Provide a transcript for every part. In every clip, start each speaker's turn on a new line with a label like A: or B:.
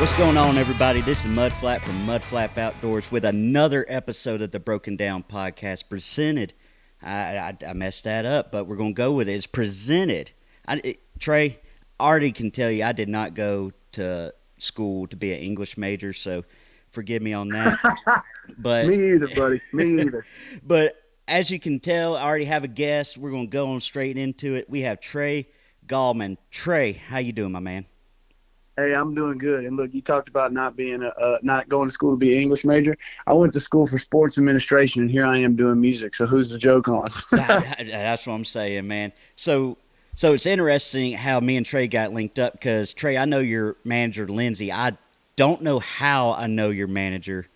A: What's going on, everybody? This is MudFlap from MudFlap Outdoors with another episode of the Broken Down Podcast presented. I messed that up, but we're going to go with it. It's presented. Trey, I already can tell you I did not go to school to be an English major, so forgive me on that. But
B: Me either, buddy. Me either.
A: But as you can tell, I already have a guest. We're going to go on straight into it. We have Trey Gallman. Trey, how you doing, my man?
B: Hey, I'm doing good. And look, you talked about not going to school to be an English major. I went to school for sports administration, and here I am doing music. So who's the joke on?
A: That's what I'm saying, man. So it's interesting how me and Trey got linked up because, Trey, I know your manager, Lindsay. I don't know how I know your manager,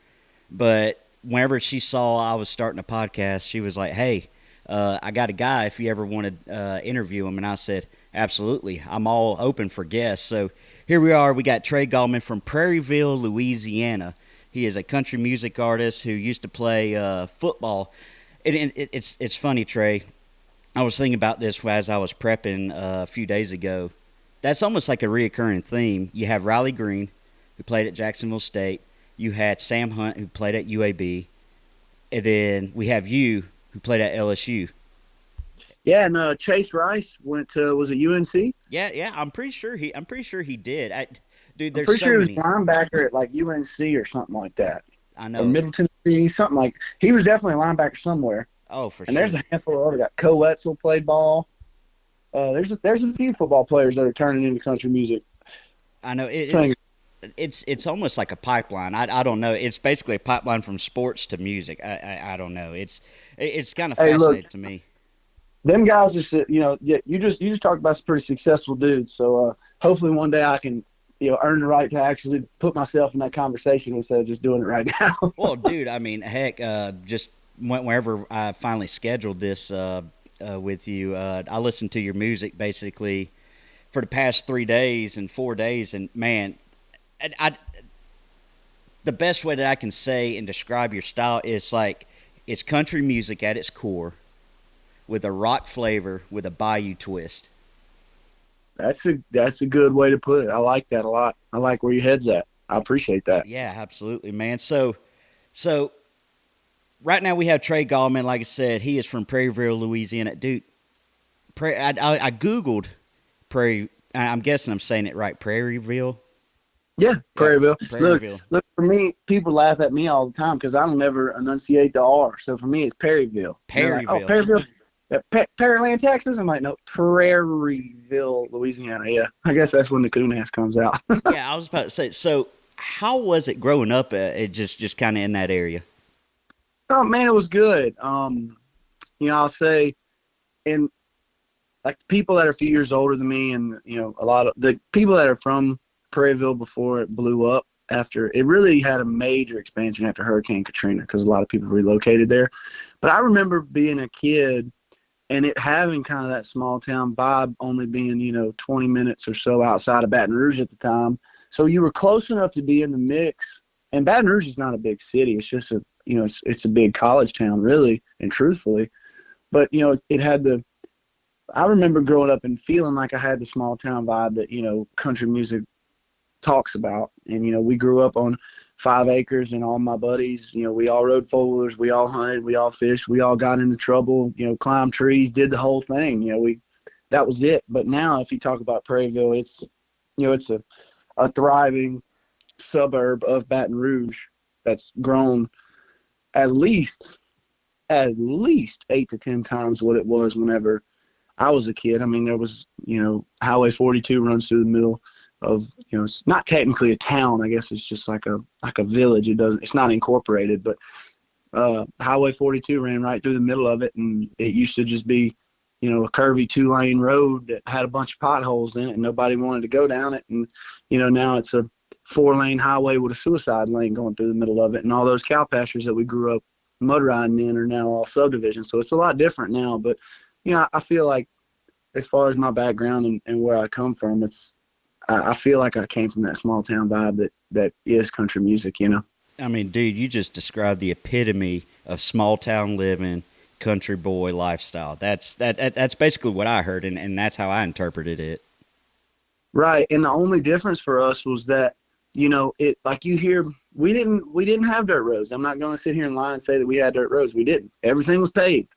A: but whenever she saw I was starting a podcast, she was like, hey, I got a guy if you ever want to interview him. And I said, absolutely. I'm all open for guests. So here we are. We got Trey Gallman from Prairieville, Louisiana. He is a country music artist who used to play football. It's funny, Trey. I was thinking about this as I was prepping a few days ago. That's almost like a reoccurring theme. You have Riley Green, who played at Jacksonville State. You had Sam Hunt, who played at UAB. And then we have you, who played at LSU.
B: Yeah, and Chase Rice was it UNC?
A: Yeah, I'm pretty sure he did. Dude, there's
B: I'm pretty
A: so
B: sure
A: many.
B: he was linebacker at like UNC or something like that.
A: I know.
B: Or Middle Tennessee, something like. He was definitely a linebacker somewhere.
A: Oh, for
B: and
A: sure.
B: There's a handful of other guys. Co Wetzel played ball. There's a few football players that are turning into country music.
A: I know it's almost like a pipeline. I don't know. It's basically a pipeline from sports to music. I don't know. It's kind of fascinating to me.
B: Them guys just, you just talked about some pretty successful dudes. So hopefully one day I can, earn the right to actually put myself in that conversation instead of just doing it right now.
A: Well, dude, I mean, heck, just whenever I finally scheduled this with you, I listened to your music basically for the past 3 days and 4 days, and man, the best way that I can say and describe your style is like it's country music at its core, with a rock flavor, with a bayou twist.
B: That's a good way to put it. I like that a lot. I like where your head's at. I appreciate that.
A: Yeah, absolutely, man. So right now we have Trey Gallman. Like I said, he is from Prairieville, Louisiana. Dude, I Googled Prairie. I'm guessing I'm saying it right. Prairieville.
B: Yeah, Prairieville.
A: Yeah, Prairieville.
B: Look, for me, people laugh at me all the time because I don't ever enunciate the R. So for me, it's Prairieville.
A: Prairieville.
B: Like, Prairieville. Pearland, Texas. I'm like, no, Prairieville, Louisiana. Yeah, I guess that's when the coon ass comes out.
A: Yeah, I was about to say. So, how was it growing up? Just kind of in that area.
B: Oh man, it was good. I'll say, and like the people that are a few years older than me, and a lot of the people that are from Prairieville before it blew up. After it really had a major expansion after Hurricane Katrina because a lot of people relocated there. But I remember being a kid and it having kind of that small town vibe, only being 20 minutes or so outside of Baton Rouge at the time. So you were close enough to be in the mix. And Baton Rouge is not a big city. It's just it's a big college town, really and truthfully. But it had I remember growing up and feeling like I had the small town vibe that country music talks about. And we grew up on 5 acres, and all my buddies, we all rode four-wheelers, we all hunted, we all fished, we all got into trouble, climbed trees, did the whole thing. That was it. But now if you talk about Prairieville, it's it's a thriving suburb of Baton Rouge that's grown at least 8 to 10 times what it was whenever I was a kid. I mean, there was Highway 42 runs through the middle of it's not technically a town. I guess it's just like a village. It's not incorporated, but Highway 42 ran right through the middle of it, and it used to just be a curvy 2-lane road that had a bunch of potholes in it, and nobody wanted to go down it. And now it's a 4-lane highway with a suicide lane going through the middle of it, and all those cow pastures that we grew up mud riding in are now all subdivisions. So it's a lot different now. But I feel like as far as my background and where I come from, I feel like I came from that small town vibe that is country music,
A: I mean, dude, you just described the epitome of small town living, country boy lifestyle. That's basically what I heard, and that's how I interpreted it.
B: Right, and the only difference for us was that it like you hear we didn't have dirt roads. I'm not going to sit here and lie and say that we had dirt roads. We didn't. Everything was paved.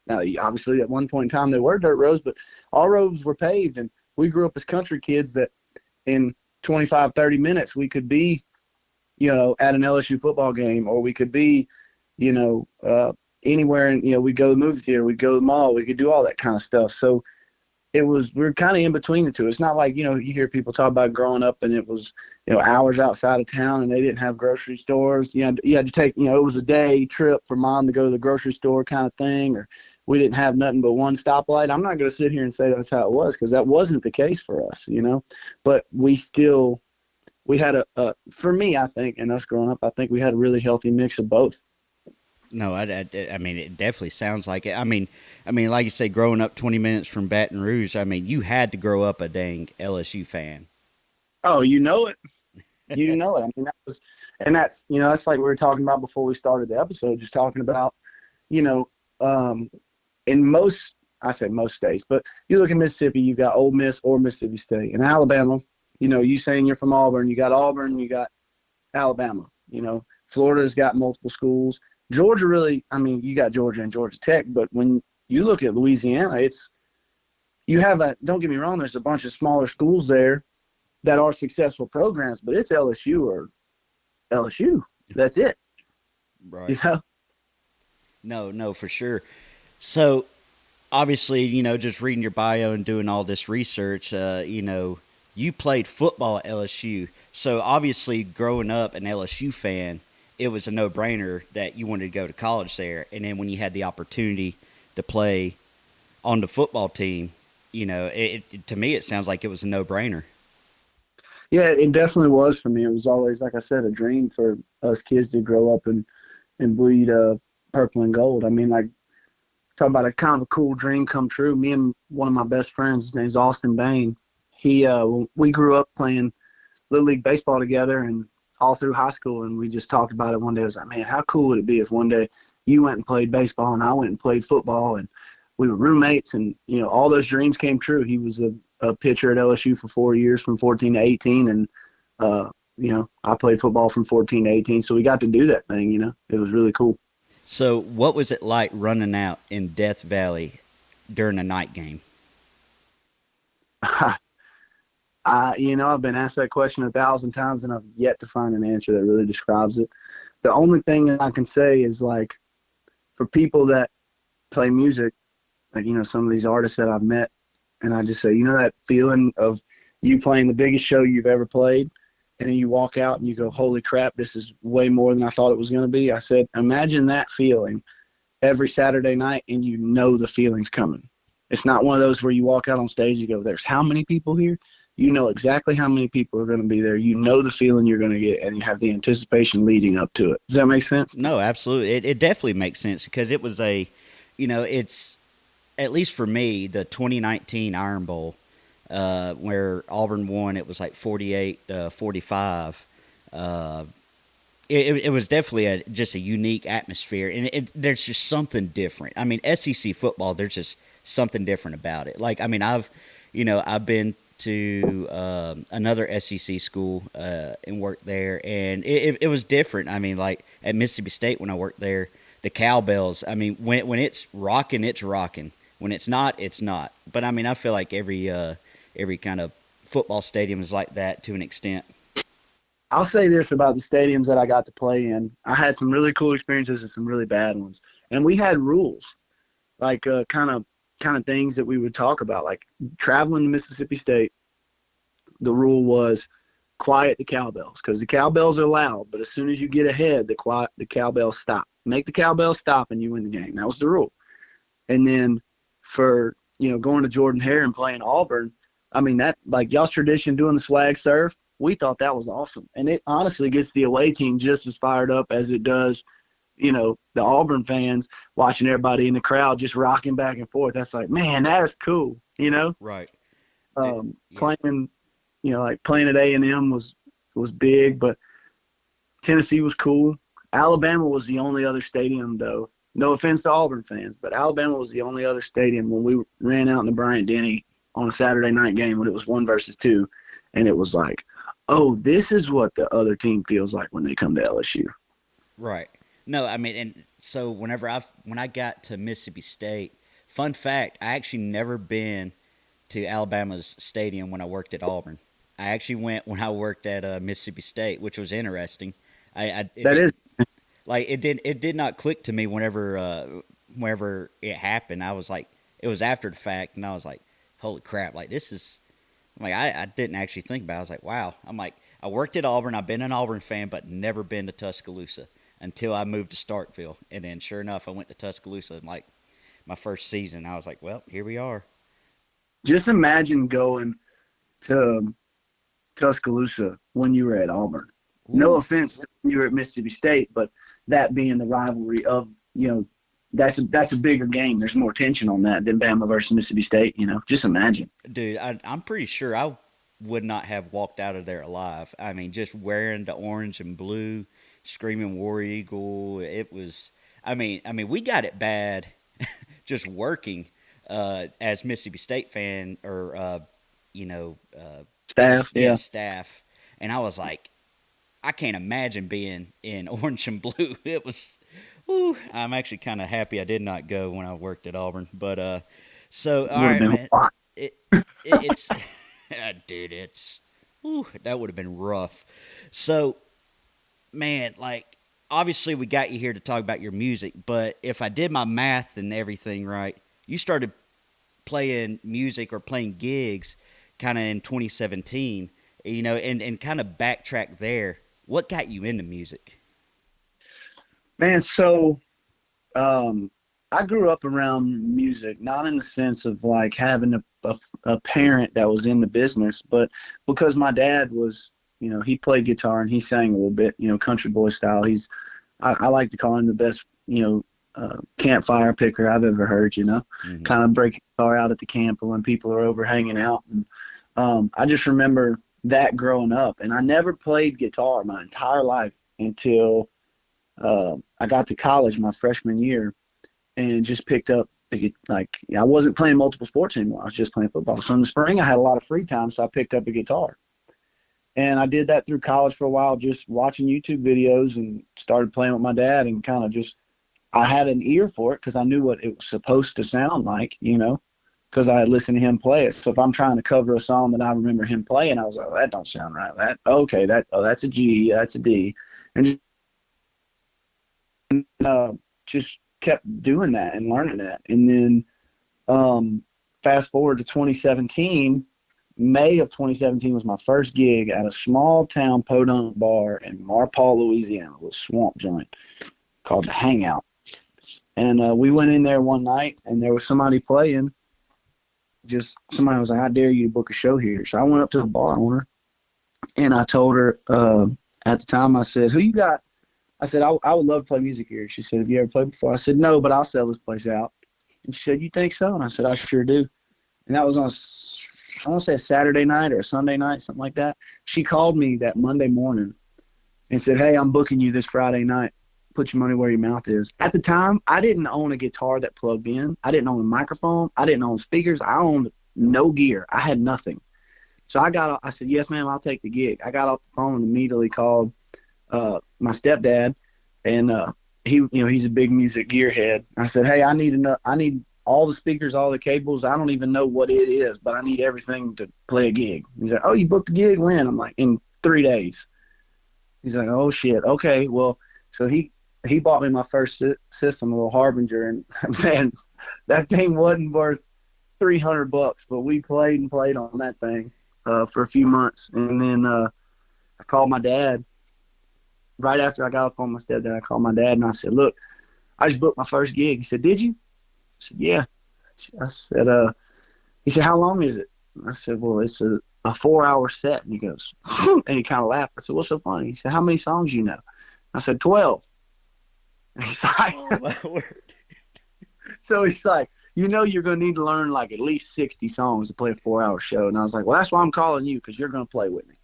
B: Now, obviously, at one point in time, there were dirt roads, but all roads were paved. And we grew up as country kids that in 25, 30 minutes, we could be, at an LSU football game, or we could be, anywhere. And, we'd go to the movie theater, we'd go to the mall, we could do all that kind of stuff. So we were kind of in between the two. It's not like, you hear people talk about growing up and it was, hours outside of town and they didn't have grocery stores. You had to take, it was a day trip for mom to go to the grocery store kind of thing, or we didn't have nothing but one stoplight. I'm not going to sit here and say that's how it was, because that wasn't the case for us, but we had for me, I think, and us growing up, I think we had a really healthy mix of both.
A: No, I mean, it definitely sounds like it. I mean, like you say, growing up 20 minutes from Baton Rouge, I mean, you had to grow up a dang LSU fan.
B: Oh, you know it. You know it. I mean, that's like we were talking about before we started the episode, just talking about, in most states, but you look at Mississippi, you got Ole Miss or Mississippi State. In Alabama, you saying you're from Auburn, you got Auburn, you got Alabama. Florida's got multiple schools. Georgia really, I mean, you got Georgia and Georgia Tech, but when you look at Louisiana, don't get me wrong, there's a bunch of smaller schools there that are successful programs, but it's LSU or LSU. That's it.
A: Right. No, for sure. So, obviously, just reading your bio and doing all this research, you played football at LSU. So, obviously, growing up an LSU fan, it was a no-brainer that you wanted to go to college there. And then when you had the opportunity to play on the football team, to me it sounds like it was a no-brainer.
B: Yeah, it definitely was for me. It was always, like I said, a dream for us kids to grow up and bleed purple and gold. I mean, like, talk about a kind of a cool dream come true. Me and one of my best friends, his name's Austin Bain. We grew up playing Little League baseball together and all through high school, and we just talked about it one day. I was like, man, how cool would it be if one day you went and played baseball and I went and played football, and we were roommates, and, all those dreams came true. He was a pitcher at LSU for 4 years from 14 to 18, and, I played football from 14 to 18, so we got to do that thing, It was really cool.
A: So what was it like running out in Death Valley during a night game?
B: I've been asked that question 1,000 times, and I've yet to find an answer that really describes it. The only thing that I can say is, like, for people that play music, like, some of these artists that I've met, and I just say, that feeling of you playing the biggest show you've ever played, and then you walk out and you go, holy crap, this is way more than I thought it was going to be. I said, imagine that feeling every Saturday night, and the feeling's coming. It's not one of those where you walk out on stage and you go, there's how many people here? You know exactly how many people are going to be there. You know the feeling you're going to get, and you have the anticipation leading up to it. Does that make sense?
A: No, absolutely. It definitely makes sense, because it was it's, at least for me, the 2019 Iron Bowl, where Auburn won. It was like 48-45. It was definitely just a unique atmosphere, and there's just something different. I mean, SEC football, there's just something different about it. Like, I mean, I've been to another SEC school and worked there, and it was different. I mean, like at Mississippi State when I worked there, the cowbells. I mean, when it's rocking, it's rocking. When it's not, it's not. But I mean, I feel like every kind of football stadium is like that to an extent.
B: I'll say this about the stadiums that I got to play in. I had some really cool experiences and some really bad ones. And we had rules, like kind of things that we would talk about. Like traveling to Mississippi State, the rule was quiet the cowbells, because the cowbells are loud, but as soon as you get ahead, the cowbells stop. Make the cowbells stop and you win the game. That was the rule. And then for, going to Jordan-Hare and playing Auburn, I mean, that, like, y'all's tradition doing the swag surf, we thought that was awesome. And it honestly gets the away team just as fired up as it does, the Auburn fans watching everybody in the crowd just rocking back and forth. That's like, man, that's cool,
A: Right.
B: Playing, like playing at A&M was big, but Tennessee was cool. Alabama was the only other stadium, though. No offense to Auburn fans, but Alabama was the only other stadium when we ran out in the Bryant-Denny on a Saturday night game when it was 1 versus 2, and it was like, oh, this is what the other team feels like when they come to LSU.
A: Right. No, I mean, and so when I got to Mississippi State, fun fact, I actually never been to Alabama's stadium when I worked at Auburn. I actually went when I worked at Mississippi State, which was interesting. I it
B: That is,
A: didn't like it did not click to me whenever it happened. I was like, it was after the fact, and I was like, holy crap, like this is like I didn't actually think about it. I was like, wow. I'm like, I worked at Auburn. I've been an Auburn fan, but never been to Tuscaloosa until I moved to Starkville. And then, sure enough, I went to Tuscaloosa. And like my first season, I was like, well, here we are.
B: just imagine going to Tuscaloosa when you were at Auburn. No
A: Ooh,
B: offense, when you were at Mississippi State, but that being the rivalry of, that's a bigger game. There's more tension on that than Bama versus Mississippi State. Just imagine.
A: dude, I'm pretty sure I would not have walked out of there alive. I mean, just wearing the orange and blue, screaming War Eagle. It was. I mean, we got it bad just working as Mississippi State fan or you know just
B: Staff,
A: yeah
B: yeah.
A: staff, and I was like, I can't imagine being in orange and blue. It was. Whew, I'm actually kind of happy I did not go when I worked at Auburn. But so all
B: Would have
A: right,
B: been
A: man.
B: hot.
A: It's dude, it's whew, that would have been rough. So man, like obviously we got you here to talk about your music, but if I did my math and everything right, you started playing music or playing gigs kind of in 2017, and kind of backtrack there. What got you into music?
B: Man, so um, I grew up around music, not in the sense of like having a parent that was in the business, but because my dad was, he played guitar and he sang a little bit, country boy style. I like to call him the best, campfire picker I've ever heard,
A: Hmm.
B: kind of break guitar out at the camp or when people are over hanging out. And I just remember that growing up. And I never played guitar my entire life until I got to college my freshman year and just picked up like I wasn't playing multiple sports anymore. I was just playing football. So in the spring I had a lot of free time, so I picked up a guitar. And I did that through college for a while, just watching YouTube videos and started playing with my dad and kind of just I had an ear for it because I knew what it was supposed to sound like, because I had listened to him play it. So if I'm trying to cover a song that I remember him playing, I was like, oh, that don't sound right. That okay, that's a G, that's a D, and just kept doing that and learning that. And then fast forward to 2017, May of 2017 was my first gig at a small town podunk bar in Marpaw, Louisiana, with swamp joint called the Hangout. And we went in there one night and there was somebody playing. Just somebody was like, I dare you to book a show here. So I went up to the bar owner and I told her at the time, I said, who you got? I said, I would love to play music here. She said, have you ever played before? I said, no, but I'll sell this place out. And she said, you think so? And I said, I sure do. And that was on, I want to say a Saturday night or a Sunday night, something like that. She called me that Monday morning and said, hey, I'm booking you this Friday night. Put your money where your mouth is. At the time, I didn't own a guitar that plugged in. I didn't own a microphone. I didn't own speakers. I owned no gear. I had nothing. So I said, yes, ma'am, I'll take the gig. I got off the phone and immediately called my stepdad, and he's a big music gearhead. I said, hey, I need all the speakers, all the cables. I don't even know what it is, but I need everything to play a gig. He's like, oh, you booked a gig when? I'm like, in 3 days. He's like, oh shit, okay, well, so he bought me my first system, a little Harbinger, and man, that thing wasn't worth $300, but we played on that thing for a few months, and then I called my dad right after I got off the phone with my stepdad. I called my dad and I said, look, I just booked my first gig. He said, did you? I said, yeah. I said, he said, how long is it? I said, well, it's a 4-hour set. And he goes, and he kind of laughed. I said, what's so funny? He said, how many songs you know? I said, 12. And he's like,
A: Oh my word!
B: so he's like, you're going to need to learn like at least 60 songs to play a 4-hour show. And I was like, well, that's why I'm calling you, because you're going to play with me.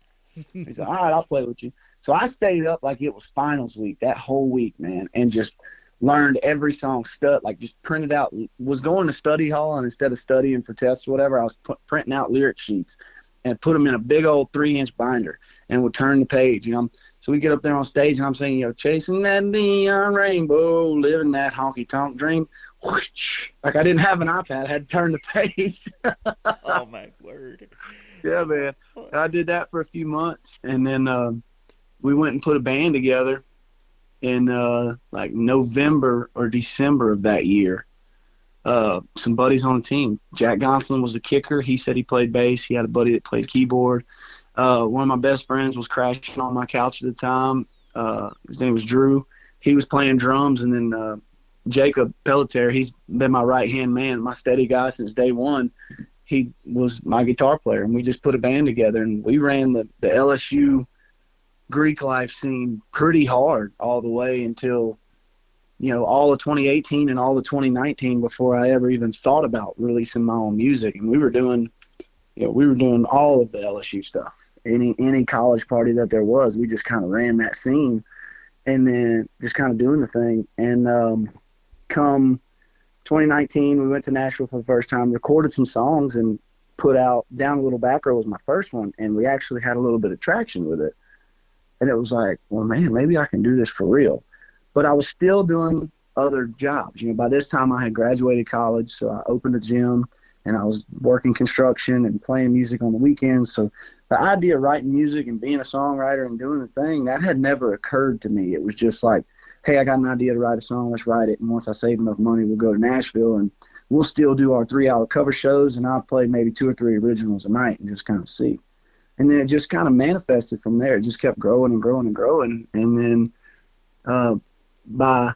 B: He said, all right, I'll play with you. So I stayed up like it was finals week, that whole week, man, and just learned every song, like just printed out, was going to study hall, and instead of studying for tests or whatever, I was printing out lyric sheets and put them in a big old 3-inch binder. and would turn the page. So we get up there on stage, and I'm saying, chasing that neon rainbow, living that honky tonk dream. Whoosh. Like I didn't have an iPad, I had to turn the page.
A: Oh my word.
B: Yeah, man. And I did that for a few months, and then we went and put a band together in like November or December of that year. Some buddies on the team. Jack Gonsolin was the kicker. He said he played bass. He had a buddy that played keyboard. One of my best friends was crashing on my couch at the time. His name was Drew. He was playing drums, and then Jacob Pelletier, he's been my right-hand man, my steady guy since day one. He was my guitar player, and we just put a band together, and we ran the LSU Greek life scene pretty hard all the way until all of 2018 and all of 2019 before I ever even thought about releasing my own music. And we were doing all of the LSU stuff. Any college party that there was, we just kind of ran that scene and then just kind of doing the thing. And come 2019, we went to Nashville for the first time, recorded some songs, and put out Down a Little Back Row was my first one. And we actually had a little bit of traction with it. And it was like, well, man, maybe I can do this for real. But I was still doing other jobs. By this time I had graduated college, so I opened a gym, and I was working construction and playing music on the weekends. So the idea of writing music and being a songwriter and doing the thing, that had never occurred to me. It was just like, hey, I got an idea to write a song, let's write it. And once I save enough money, we'll go to Nashville, and we'll still do our 3-hour cover shows, and I'll play maybe 2 or 3 originals a night and just kind of see. And then it just kind of manifested from there. It just kept growing and growing and growing. And then by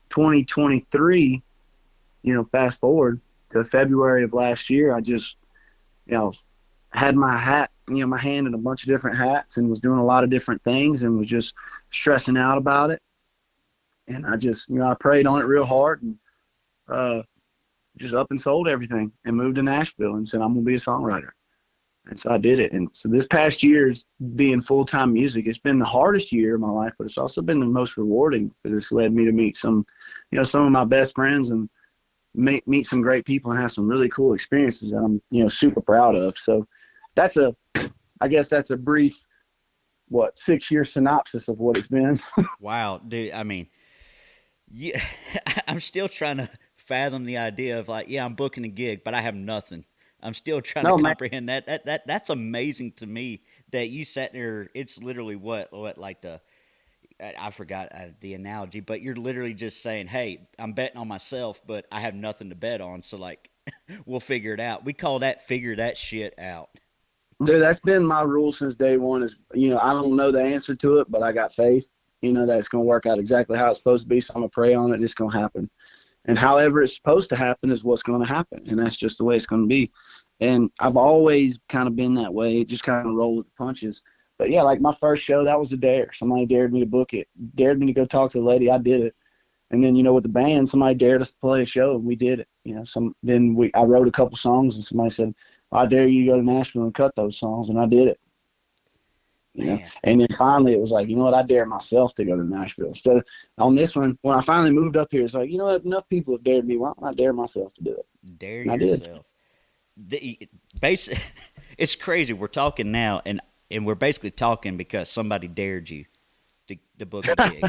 B: 2023, fast forward to February of last year, I just, had my hat, my hand in a bunch of different hats, and was doing a lot of different things, and was just stressing out about it. And I just, I prayed on it real hard, and just up and sold everything and moved to Nashville and said, I'm going to be a songwriter. And so I did it. And so this past year's being full-time music, it's been the hardest year of my life, but it's also been the most rewarding, because it's led me to meet some of my best friends, and meet some great people, and have some really cool experiences that I'm, super proud of. So I guess that's a brief, 6-year synopsis of what it's been.
A: Wow, dude. I mean, yeah, I'm still trying to fathom the idea of like, yeah, I'm booking a gig, but I have nothing. I'm still trying to comprehend that. That's amazing to me that you sat there. It's literally what like I forgot the analogy, but you're literally just saying, hey, I'm betting on myself, but I have nothing to bet on. So like, we'll figure it out. We call that figure that shit out.
B: Dude, that's been my rule since day one is, I don't know the answer to it, but I got faith, that it's going to work out exactly how it's supposed to be. So I'm going to pray on it. It's going to happen. And however it's supposed to happen is what's going to happen. And that's just the way it's going to be. And I've always kind of been that way, just kind of roll with the punches. But, yeah, like my first show, that was a dare. Somebody dared me to book it, dared me to go talk to the lady. I did it. And then, with the band, somebody dared us to play a show, and we did it. I wrote a couple songs, and somebody said, I dare you to go to Nashville and cut those songs, and I did it. And then finally it was like, I dare myself to go to Nashville. Instead of on this one, when I finally moved up here, it's like, what, enough people have dared me. Why don't I dare myself to do it?
A: Dare
B: and
A: yourself. It's crazy. We're talking now, and we're basically talking because somebody dared you to book a gig.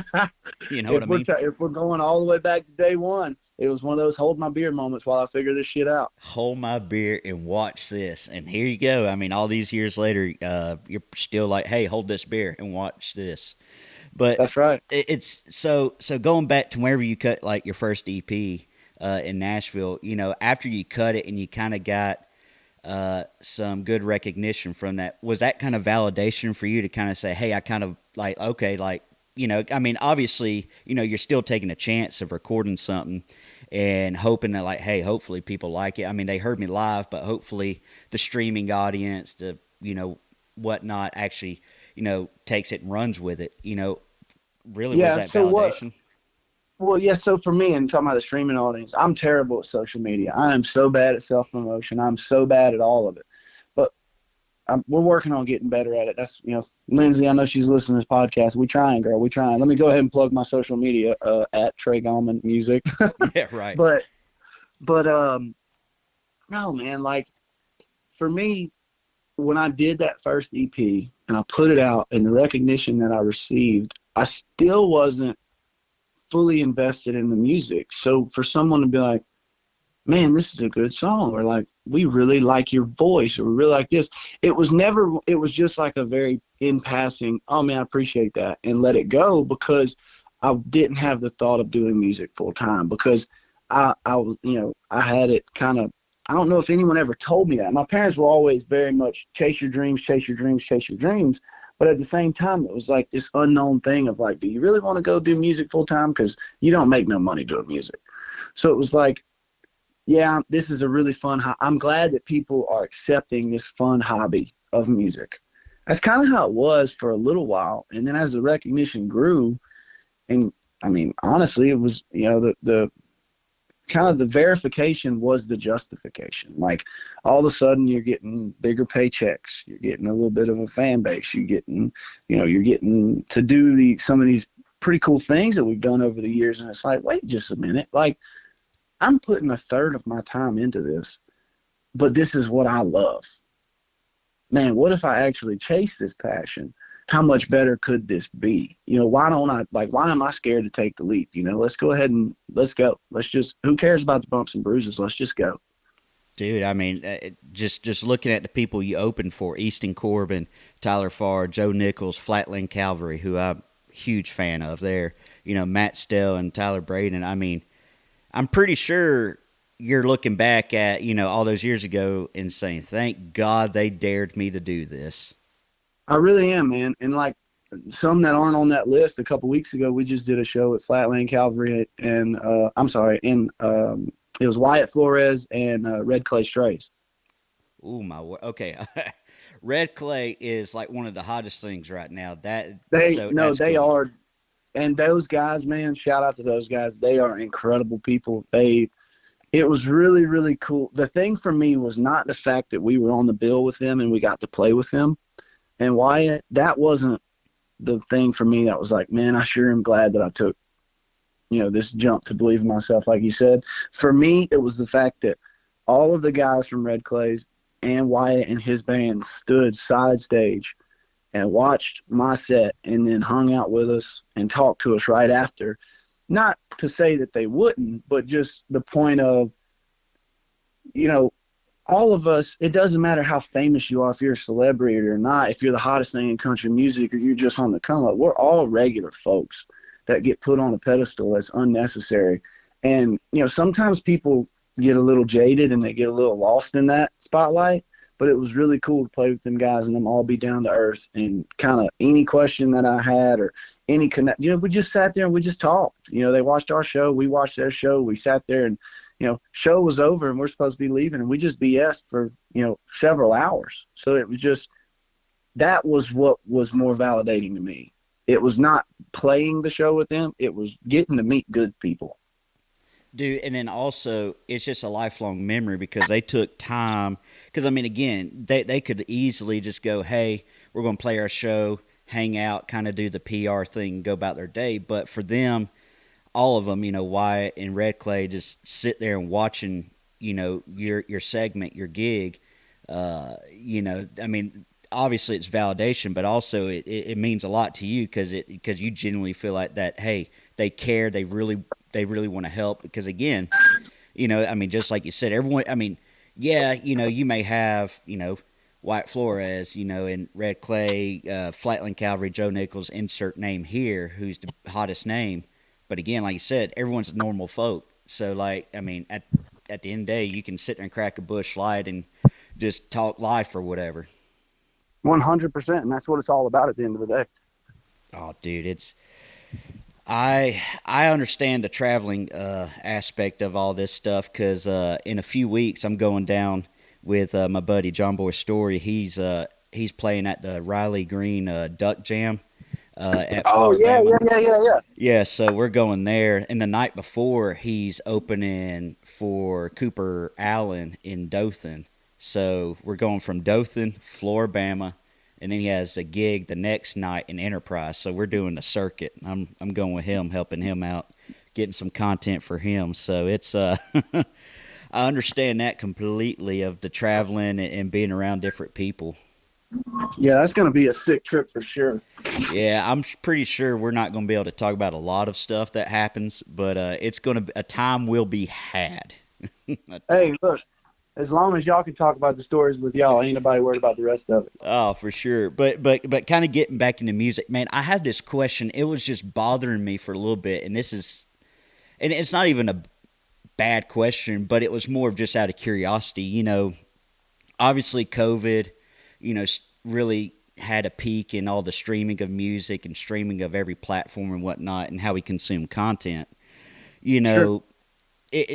A: You know what I mean?
B: If we're going all the way back to day one, it was one of those hold my beer moments while I figure this shit out.
A: Hold my beer and watch this. And here you go. I mean, all these years later, you're still like, hey, hold this beer and watch this. But
B: that's right.
A: It's so going back to wherever you cut like your first EP in Nashville, after you cut it and you kind of got some good recognition from that, was that kind of validation for you to kind of say, hey, I kind of like, okay, like, I mean, obviously, you're still taking a chance of recording something and hoping that like, hey, hopefully people like it. I mean, they heard me live, but hopefully the streaming audience, the, whatnot actually, takes it and runs with it, really was that validation?
B: Well, yeah, so for me, and talking about the streaming audience, I'm terrible at social media. I am so bad at self-promotion. I'm so bad at all of it. But we're working on getting better at it. That's, Lindsay, I know she's listening to this podcast. We trying, girl. We trying. Let me go ahead and plug my social media at Trey Gallman Music.
A: Yeah, right.
B: But no, man, like, for me, when I did that first EP and I put it out and the recognition that I received, I still wasn't fully invested in the music. So for someone to be like, man, this is a good song, or like, we really like your voice, or we really like this. It was just like a very in passing, oh man, I appreciate that, and let it go, because I didn't have the thought of doing music full time, because I was, I had it kind of, I don't know if anyone ever told me that. My parents were always very much chase your dreams, chase your dreams, chase your dreams. But at the same time, it was like this unknown thing of like, do you really want to go do music full time? Because you don't make no money doing music. So it was like, yeah, this is a really fun. I'm glad that people are accepting this fun hobby of music. That's kind of how it was for a little while, and then as the recognition grew, and I mean, honestly, it was the kind of the verification was the justification. Like all of a sudden, you're getting bigger paychecks, you're getting a little bit of a fan base, you're getting to do some of these pretty cool things that we've done over the years, and it's like, wait just a minute, like, I'm putting a third of my time into this, but this is what I love. Man, what if I actually chase this passion? How much better could this be? Why am I scared to take the leap? Let's go ahead and let's go. Who cares about the bumps and bruises? Let's just go.
A: Dude, I mean, just looking at the people you opened for, Easton Corbin, Tyler Farr, Joe Nichols, Flatland Calvary, who I'm a huge fan of there, Matt Stell and Tyler Braden. I mean, I'm pretty sure you're looking back at, all those years ago and saying, thank God they dared me to do this.
B: I really am, man. And like some that aren't on that list, a couple weeks ago, we just did a show at Flatland Calvary, and it was Wyatt Flores and Red Clay Strays.
A: Ooh, my word. Okay. Red Clay is like one of the hottest things right now.
B: They
A: Cool.
B: are. And those guys, man, shout out to those guys. They are incredible people. It was really, really cool. The thing for me was not the fact that we were on the bill with them and we got to play with them. And Wyatt, that wasn't the thing for me that was like, man, I sure am glad that I took, this jump to believe in myself, like you said. For me, it was the fact that all of the guys from Red Clays and Wyatt and his band stood side stage and watched my set and then hung out with us and talked to us right after. Not to say that they wouldn't, but just the point of, all of us, it doesn't matter how famous you are, if you're a celebrity or not, if you're the hottest thing in country music or you're just on the come up, we're all regular folks that get put on a pedestal that's unnecessary. And, sometimes people get a little jaded and they get a little lost in that spotlight. But it was really cool to play with them guys and them all be down to earth, and kind of any question that I had or any connect, we just sat there and we just talked. They watched our show, we watched their show, we sat there and, show was over and we're supposed to be leaving and we just BS'd for, several hours. So it was just, that was what was more validating to me. It was not playing the show with them. It was getting to meet good people.
A: Dude, and then also, it's just a lifelong memory because they took time. Because, I mean, again, they could easily just go, hey, we're going to play our show, hang out, kind of do the PR thing, go about their day. But for them, all of them, Wyatt and Red Clay, just sit there and watching, your segment, your gig. I mean, obviously it's validation, but also it means a lot to you because you genuinely feel like that, hey, they care, they really want to help. Because again, I mean, just like you said, everyone, I mean, yeah, you may have, Wyatt Flores, and Red Clay, Flatland Calvary, Joe Nichols, insert name here, who's the hottest name. But again, like you said, everyone's normal folk. So, like, I mean, at the end of the day, you can sit there and crack a bush light and just talk life or whatever.
B: 100%. And that's what it's all about at the end of the day.
A: Oh, dude, I understand the traveling aspect of all this stuff because in a few weeks I'm going down with my buddy John Boy Story. He's playing at the Riley Green Duck Jam at
B: Oh,
A: Florida.
B: yeah.
A: Yeah, so we're going there, and the night before he's opening for Cooper Allen in Dothan. So we're going from Dothan, Floribama, and then he has a gig the next night in Enterprise. So we're doing the circuit. I'm going with him, helping him out, getting some content for him. So it's I understand that completely of the traveling and being around different people.
B: Yeah, that's going to be a sick trip for sure.
A: Yeah, I'm pretty sure we're not going to be able to talk about a lot of stuff that happens, but it's going to a time will be had.
B: Hey, look, as long as y'all can talk about the stories with y'all, ain't nobody worried about the rest of it.
A: Oh, for sure. But kind of getting back into music, man. I had this question. It was just bothering me for a little bit, and it's not even a bad question, but it was more of just out of curiosity. Obviously COVID, really had a peak in all the streaming of music and streaming of every platform and whatnot, and how we consume content. You
B: Sure.
A: know,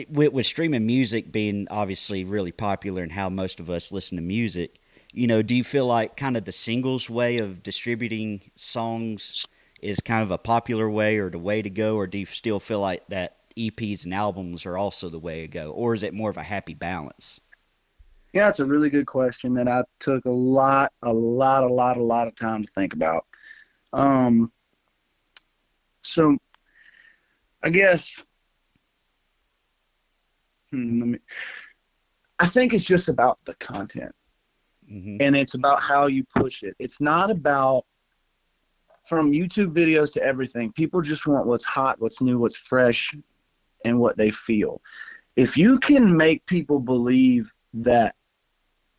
A: with streaming music being obviously really popular and how most of us listen to music, do you feel like kind of the singles way of distributing songs is kind of a popular way or the way to go, or do you still feel like that EPs and albums are also the way to go, or is it more of a happy balance?
B: Yeah, that's a really good question that I took a lot of time to think about. Um, so I guess let me. I think it's just about the content,
A: Hmm.
B: and it's about how you push it. It's not about from YouTube videos to everything. People just want what's hot, what's new, what's fresh, and what they feel. If you can make people believe that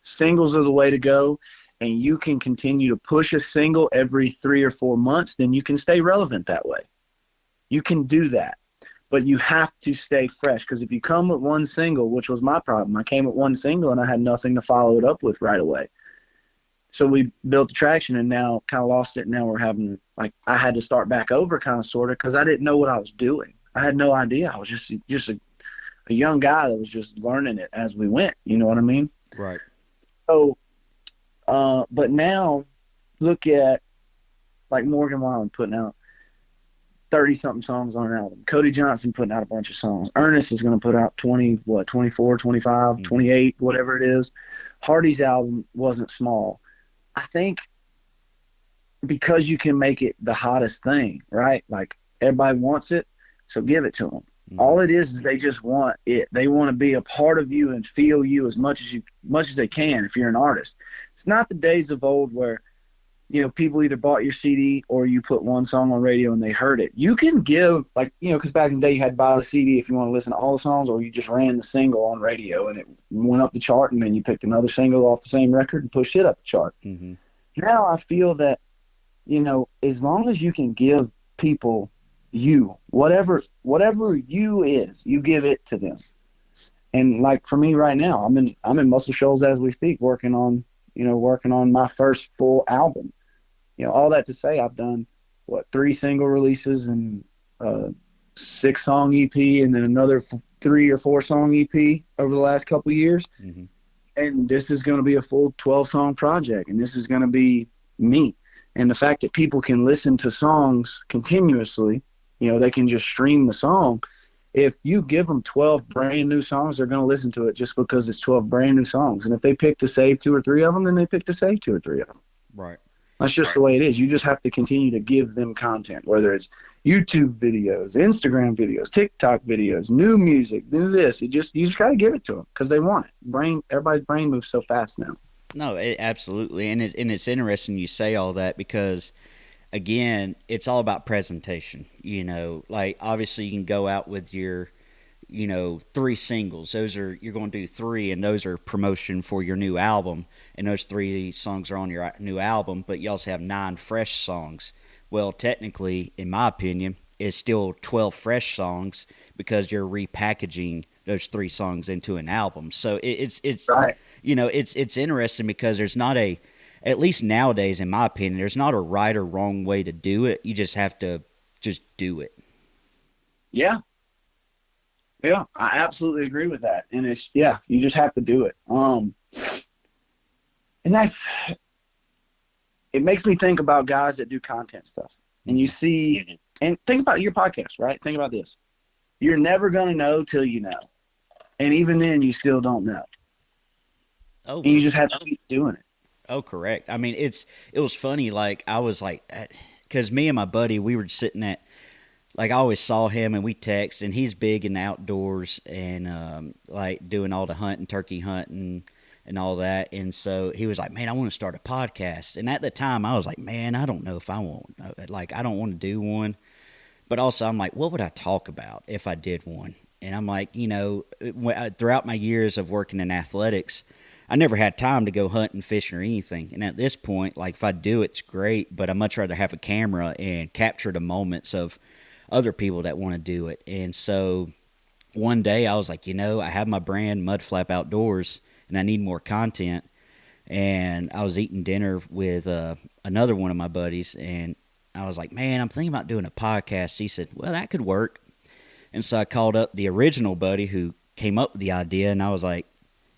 B: singles are the way to go, and you can continue to push a single every 3 or 4 months, then you can stay relevant that way. You can do that, but you have to stay fresh, because if you come with one single, which was my problem, I came with one single and I had nothing to follow it up with right away. So we built the traction and now kind of lost it. And now we're having, like, I had to start back over kind of sort of, because I didn't know what I was doing. I had no idea. I was just a young guy that was just learning it as we went. You know what I mean?
A: Right.
B: So, but now look at like Morgan Wallen putting out 30 something songs on an album. Cody Johnson putting out a bunch of songs. Ernest is going to put out 20, 24, 25,
A: Hmm.
B: 28, whatever it is. Hardy's album wasn't small. I think because you can make it the hottest thing, right? Like everybody wants it, so give it to them.
A: Hmm.
B: All it is they just want it. They want to be a part of you and feel you as much as they can if you're an artist. It's not the days of old where people either bought your CD or you put one song on radio and they heard it. You can give, like, because back in the day you had to buy a CD if you want to listen to all the songs, or you just ran the single on radio and it went up the chart, and then you picked another single off the same record and pushed it up the chart.
A: Hmm.
B: Now I feel that, as long as you can give people you, whatever you is, you give it to them. And like for me right now, I'm in Muscle Shoals as we speak, working on my first full album. All that to say, I've done what, 3 single releases and a 6 song EP, and then another 3 or 4 song EP over the last couple of years.
A: Hmm.
B: And this is going to be a full 12 song project, and this is going to be me. And the fact that people can listen to songs continuously, they can just stream the song. If you give them 12 brand new songs, they're going to listen to it just because it's 12 brand new songs. And if they pick to save 2 or 3 of them, then they pick to save 2 or 3 of them.
A: Right.
B: That's just the way it is. You just have to continue to give them content, whether it's YouTube videos, Instagram videos, TikTok videos, new music, do this. You just got to give it to them because they want it. Everybody's brain moves so fast now.
A: No, absolutely, and it's interesting you say all that because, again, it's all about presentation. Like obviously you can go out with your, 3 singles. Those are you're going to do three, and those are promotion for your new album. And those 3 songs are on your new album, but you also have 9 fresh songs. Well, technically, in my opinion, it's still 12 fresh songs because you're repackaging those 3 songs into an album. So it's
B: Right.
A: it's interesting because there's not a, at least nowadays, in my opinion, there's not a right or wrong way to do it. You just have to just do it.
B: Yeah. Yeah. I absolutely agree with that. And yeah, you just have to do it. And it makes me think about guys that do content stuff. And you see, and think about your podcast, right? Think about this. You're never going to know till you know. And even then, you still don't know.
A: Oh,
B: And you just have to keep doing it.
A: oh, correct. I mean, it was funny. Like I was like, because me and my buddy, we were sitting at like I always saw him and we text, and he's big in the outdoors and like doing all the hunting, turkey hunting, and all that. And so he was like, "Man, I want to start a podcast." And at the time, I was like, "Man, I don't know if I want like I don't want to do one." But also, I'm like, what would I talk about if I did one? And I'm like, throughout my years of working in athletics, I never had time to go hunting, fishing, or anything. And at this point, like if I do, it's great, but I'd much rather have a camera and capture the moments of other people that want to do it. And so one day I was like, I have my brand MudFlap Outdoors, and I need more content. And I was eating dinner with another one of my buddies, and I was like, man, I'm thinking about doing a podcast. He said, well, that could work. And so I called up the original buddy who came up with the idea, and I was like,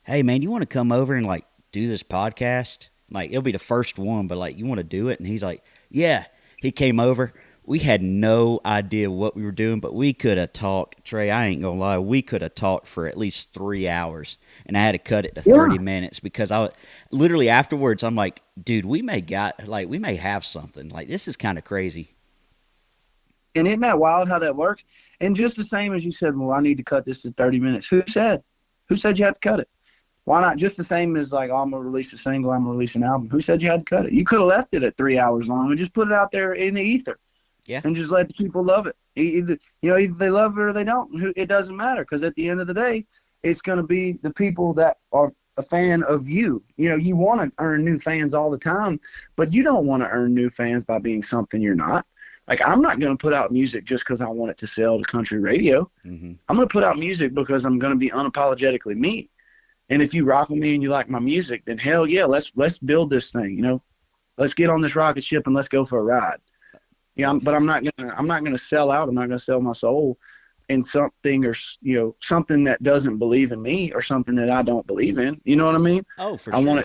A: hey, man, you want to come over and like do this podcast? Like, it'll be the first one, but like, you want to do it? And he's like, yeah. He came over. We had no idea what we were doing, but we could have talked. Trey, I ain't gonna lie, we could have talked for at least 3 hours, and I had to cut it to 30 minutes because I literally afterwards I'm like, dude, we may have something. Like, this is kind of crazy.
B: And isn't that wild how that works? And just the same as you said, well, I need to cut this to 30 minutes. Who said? Who said you had to cut it? Why not? Just the same as like, oh, I'm going to release a single, I'm going to release an album. Who said you had to cut it? You could have left it at 3 hours long and just put it out there in the ether.
A: Yeah.
B: And just let the people love it. Either they love it or they don't. It doesn't matter, because at the end of the day, it's going to be the people that are a fan of you. You want to earn new fans all the time, but you don't want to earn new fans by being something you're not. Like, I'm not going to put out music just because I want it to sell to country radio.
A: Mm-hmm.
B: I'm going to put out music because I'm going to be unapologetically me. And if you rock with me and you like my music, then hell yeah, let's build this thing. Let's get on this rocket ship and let's go for a ride. But I'm not gonna sell out. I'm not gonna sell my soul in something, or something that doesn't believe in me, or something that I don't believe in. You know what I mean?
A: Oh, for sure.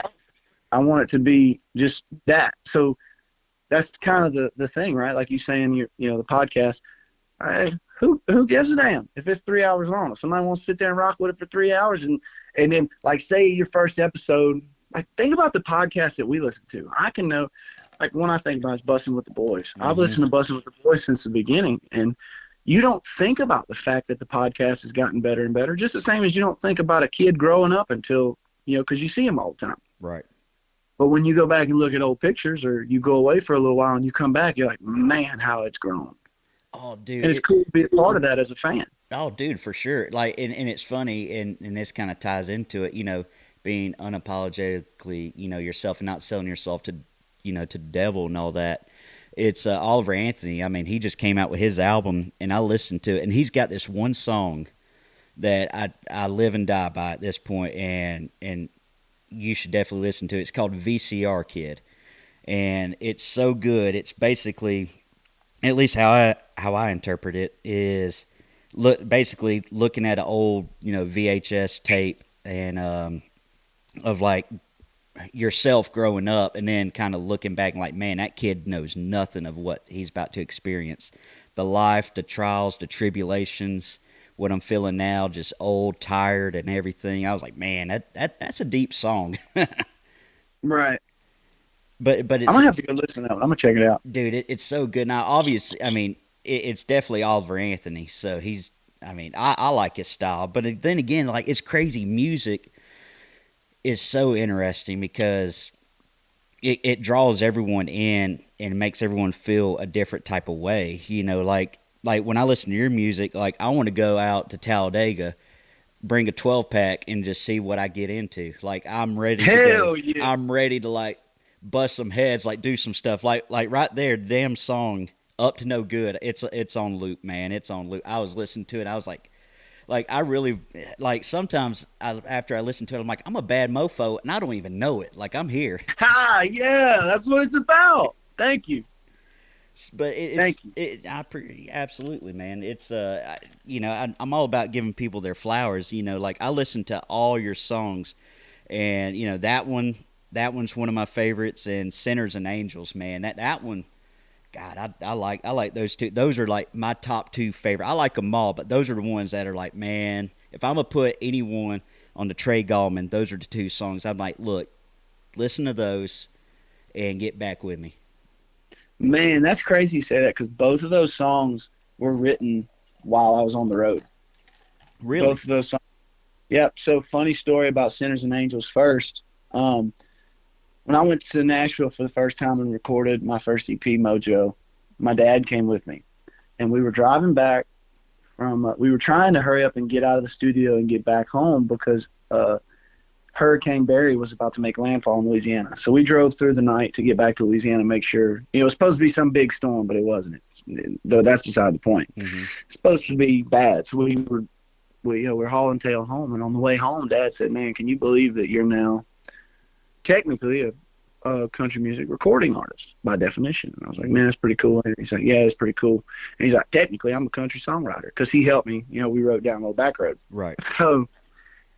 B: I want it to be just that. So that's kind of the thing, right? Like you saying, the podcast. Who gives a damn if it's 3 hours long? If somebody wants to sit there and rock with it for 3 hours, and then like say your first episode, like think about the podcast that we listen to. I can know. Like, one I think about is Bussin' with the Boys. Mm-hmm. I've listened to Bussin' with the Boys since the beginning, and you don't think about the fact that the podcast has gotten better and better, just the same as you don't think about a kid growing up until, because you see them all the time.
A: Right.
B: But when you go back and look at old pictures, or you go away for a little while and you come back, you're like, man, how it's grown.
A: Oh, dude.
B: And it's cool to be a part of that as a fan.
A: Oh, dude, for sure. Like, and it's funny, and this kind of ties into it, being unapologetically, yourself and not selling yourself to to the devil and all that. It's Oliver Anthony. I mean, he just came out with his album, and I listened to it, and he's got this one song that I live and die by at this point, and you should definitely listen to it. It's called VCR Kid, and it's so good. It's basically, at least how I interpret it, is basically looking at an old VHS tape and of like yourself growing up, and then kind of looking back and like, man, that kid knows nothing of what he's about to experience. The life, the trials, the tribulations, what I'm feeling now, just old, tired, and everything. I was like, man, that's a deep song.
B: Right.
A: But it's,
B: I'm gonna have to go listen to it. I'm gonna check it out,
A: dude. It's so good. Now, obviously, I mean, it's definitely Oliver Anthony. So he's, I mean, I like his style. But then again, like, it's crazy. Music is so interesting because it draws everyone in and makes everyone feel a different type of way. Like when I listen to your music, like, I want to go out to Talladega, bring a 12-pack, and just see what I get into. Like, I'm ready to go.
B: Yeah.
A: I'm ready to, like, bust some heads, like, do some stuff. Like right there, the damn song, Up to No Good, it's on loop, man. It's on loop. I was listening to it, I was like, I really, like, sometimes after I listen to it, I'm like, I'm a bad mofo, and I don't even know it. Like, I'm here.
B: Yeah, that's what it's about. Thank you.
A: But
B: Thank you.
A: Absolutely, man. It's I'm all about giving people their flowers. Like, I listen to all your songs, and that one's one of my favorites. And Sinners and Angels, man. That one, God, I like those two. Those are like my top two favorite. I like them all, but those are the ones that are like, man, if I'm gonna put anyone on the Trey Gallman, those are the two songs. I'm like, look, listen to those and get back with me.
B: Man, that's crazy you say that, because both of those songs were written while I was on the road.
A: Really?
B: Both of those songs. Yep. So funny story about Sinners and Angels first. Um, when I went to Nashville for the first time and recorded my first EP, Mojo, my dad came with me, and we were driving back from. We were trying to hurry up and get out of the studio and get back home because Hurricane Barry was about to make landfall in Louisiana. So we drove through the night to get back to Louisiana, make sure, it was supposed to be some big storm, but it wasn't. Though that's beside the point.
A: Mm-hmm.
B: It's supposed to be bad. So we're hauling tail home, and on the way home, Dad said, "Man, can you believe that you're now technically a country music recording artist by definition?" And I was like, "Man, that's pretty cool." And he's like, "Yeah, it's pretty cool." And he's like, "Technically, I'm a country songwriter," because he helped me. We wrote down Little Back Road.
A: Right.
B: So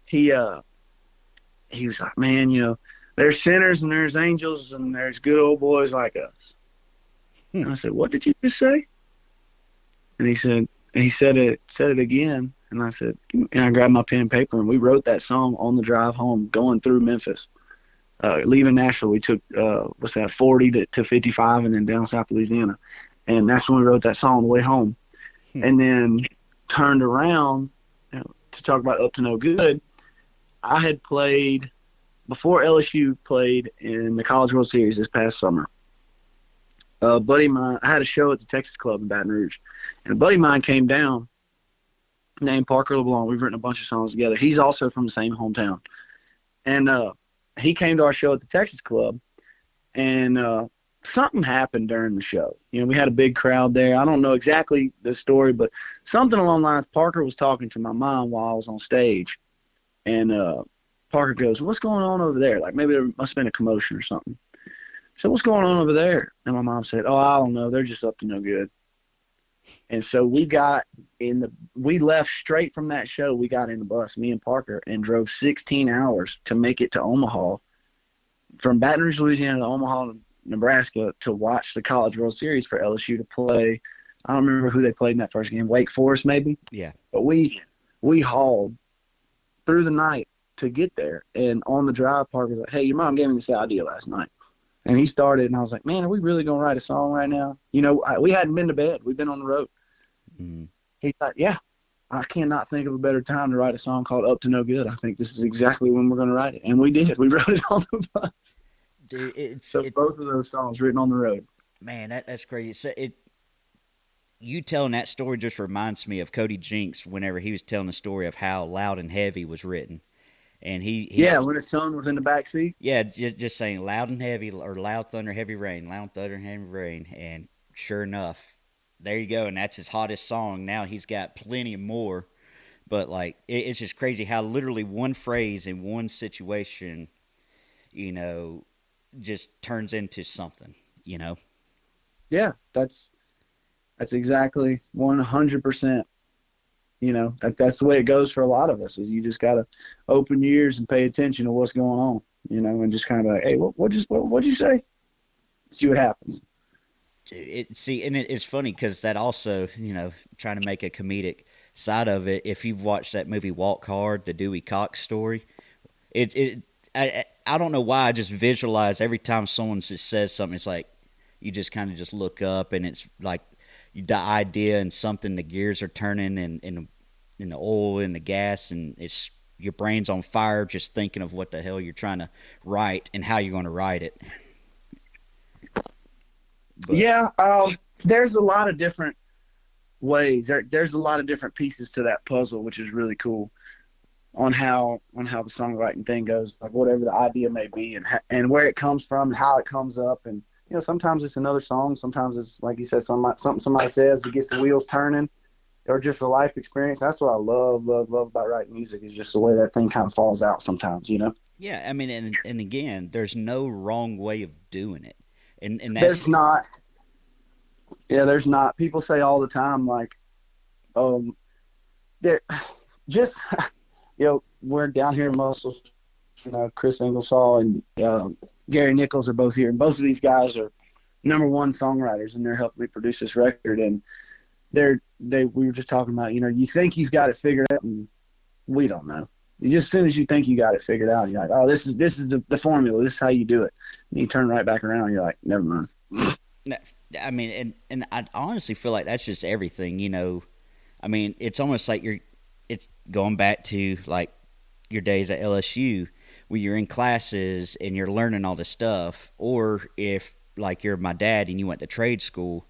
B: he was like, "Man, there's sinners and there's angels and there's good old boys like us." And I said, "What did you just say?" And he said it again. And I said, and I grabbed my pen and paper, and we wrote that song on the drive home, going through Memphis. Leaving Nashville, we took 40 to 55, and then down south Louisiana, and that's when we wrote that song on the way home. And then turned around to talk about Up to No Good. I had played before LSU played in the College World Series this past summer. A buddy of mine, I had a show at the Texas Club in Baton Rouge, and a buddy of mine came down named Parker LeBlanc. We've written a bunch of songs together. He's also from the same hometown. And he came to our show at the Texas Club, and something happened during the show. We had a big crowd there. I don't know exactly the story, but something along the lines, Parker was talking to my mom while I was on stage, and Parker goes, "What's going on over there?" Like maybe there must have been a commotion or something. So what's going on over there? And my mom said, "Oh, I don't know. They're just up to no good." And so we left straight from that show. We got in the bus, me and Parker, and drove 16 hours to make it to Omaha, from Baton Rouge, Louisiana to Omaha, Nebraska, to watch the College World Series for LSU to play. I don't remember who they played in that first game, Wake Forest maybe.
A: Yeah.
B: But we hauled through the night to get there. And on the drive, Parker was like, "Hey, your mom gave me this idea last night." And he started, and I was like, "Man, are we really going to write a song right now?" We hadn't been to bed. We've been on the road.
A: Mm-hmm.
B: He thought, "Yeah, I cannot think of a better time to write a song called Up to No Good. I think this is exactly when we're going to write it." And we did. We wrote it on the bus.
A: Dude,
B: both of those songs written on the road.
A: Man, that's crazy. So you telling that story just reminds me of Cody Jinks whenever he was telling the story of how Loud and Heavy was written. And
B: when his son was in the back seat.
A: Yeah, just saying loud and heavy, or loud thunder, heavy rain, loud thunder, heavy rain, and sure enough, there you go, and that's his hottest song. Now he's got plenty more, but like it's just crazy how literally one phrase in one situation, just turns into something.
B: Yeah, that's exactly 100%. That's the way it goes for a lot of us. Is you just gotta open your ears and pay attention to what's going on, and just kind of like, "Hey, what'd you say?" See what happens.
A: It's funny because that also, trying to make a comedic side of it. If you've watched that movie Walk Hard, the Dewey Cox story, I don't know why I just visualize every time someone just says something. It's like you just kind of just look up, and it's like the idea and something, the gears are turning, and the oil and the gas, and it's your brain's on fire just thinking of what the hell you're trying to write and how you're going to write it.
B: Yeah, there's a lot of different ways. There's a lot of different pieces to that puzzle, which is really cool on how the songwriting thing goes, like whatever the idea may be, and where it comes from and how it comes up. And sometimes it's another song, sometimes it's like you said, something somebody says that gets the wheels turning, or just a life experience. That's what I love about writing music, is just the way that thing kind of falls out sometimes.
A: Yeah, I mean, and again, there's no wrong way of doing it, and that's
B: there's not. Yeah, there's not. People say all the time, like, they're just, we're down here in Muscles. Chris Ingersoll and Gary Nichols are both here, and both of these guys are #1 songwriters, and they're helping me produce this record. And we were just talking about, you think you've got it figured out, and we don't know. As soon as you think you got it figured out, you're like, "Oh, this is the formula. This is how you do it." And you turn right back around, and you're like, "Never mind."
A: I mean, and I honestly feel like that's just everything, you know. I mean, it's almost like it's going back to like your days at LSU where you're in classes and you're learning all this stuff, or if like you're my dad and you went to trade school